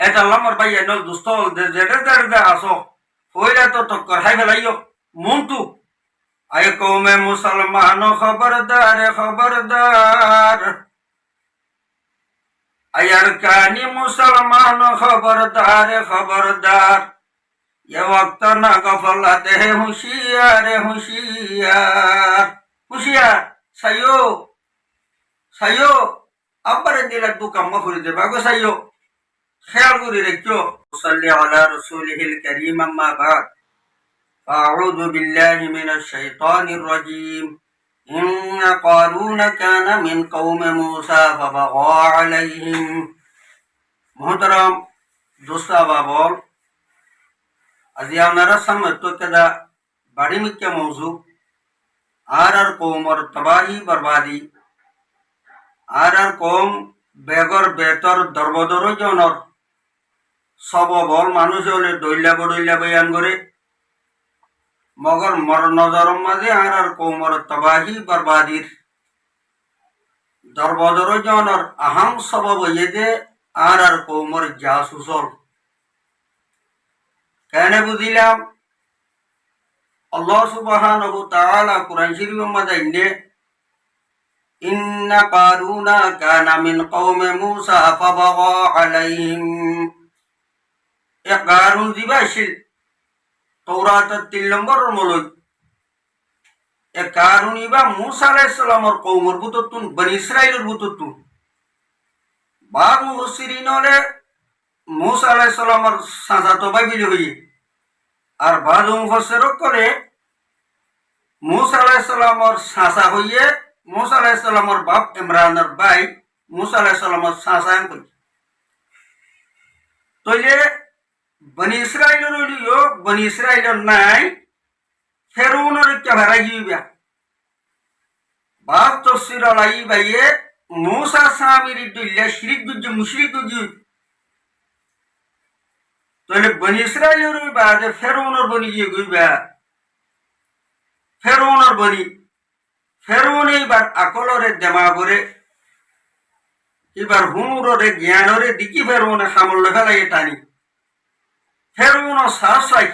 এটা আমার ভাই এনল দুস্থ যেটা যেটা আসো হইলে তো টক্কর হাই ফেলাইও মনটু আয় কৌমে মুসলমান খবরদার খবরদার আয়ার কানি মুসলমান খবরদার খবরদার ये वक्त न गफलत है होशियार होशियार होशियार सायो सायो अब्बर दिल दुका मफुर दे बागो सायो ख्याल गुरी रखो सल्ली अला रसूलिहिल करीम अम्मा बाद أعوذ بالله من الشيطان الرجيم إن قارون كان من قوم موسى فبغى عليهم محترم دوستا बाबल আজি আপনারা সামনে তো কেদা বাড়ি মিক্কা মৌজু আর কৌমর তবাহি বরবাদি আর কৌম বেগর বেতর দরবদর জনর সবল মানুষ হলে দৈলা বডৈলা বয়ান করে মগর মর নজরম মাঝে আর কৌমর তবাহি বরবাদির দরবদর জনর আহাম সবব হইয়ে যে আর কৌমর জাসুসল কেন বুঝিলাম আল্লাহ সুবহানাহু ওয়া তাআলা কুরআন শরীফের মধ্যে ইন্না কারুনা কানা মিন কওমে মূসা ফাবাগা আলাইহিম এ কারুন দিবাশিল তাওরাতের 3 নম্বর মূলক এ কারুন ইবা মূসা আলাইহিস সালামের কওমের বুততুন বনি ইসরাইলের বুততুন বাগ মুফাসসিরিন হলে মূসা আলাইহিস সালামের সাজাতো বাইবিল হইয়ে আর বাদ মুফাসসির করে মূসা আলাইহিস সালামের সাসা হইয়ে মূসা আলাইহিস সালামের বাপ ইমরানের ভাই মূসা আলাইহিস সালামের সাসা কই তইলে বনি ইসরাইলের হইলো বনি ইসরাইলের নাই ফেরাউনের কে ভরাই দিবা বাপ তফসির আলাই বাইয়ে মূসা সামিরি দুল্লা শিরিক দুজ মুশরিক দুজ তাহলে বনি ইসরাইলের বাদে ফেরাউনের বনি গিয়ে গইবা ফেরাউনের বনি ফেরাউন এইবার আকলরে দেমাগরে এবার হুনুরে জ্ঞানরে দিকি ফেরাউনে সামল ফেলাই টানি ফেরাউন সাসাই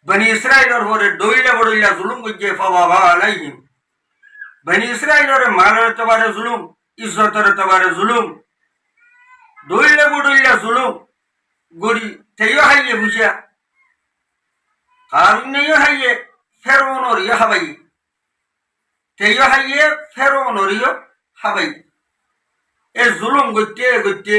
বনি ইসরাইলের পরে দইলা বড়ইলা জুলুম গিয়ে ফাওয়া আলাইহিম বনি ইসরাইলের মালের তবারে জুলুম ইজ্জতের তবারে জুলুম দইলা বড়ইলা জুলুম গড়ি তেইও হাইয়ে বুঝিয়া কারুনেও হাইয়ে ফেরাউনের ইয়া হাবাই তেইও হাইয়ে ফেরাউনের ইয়া হাবাই এ জুলুম গইতে গইতে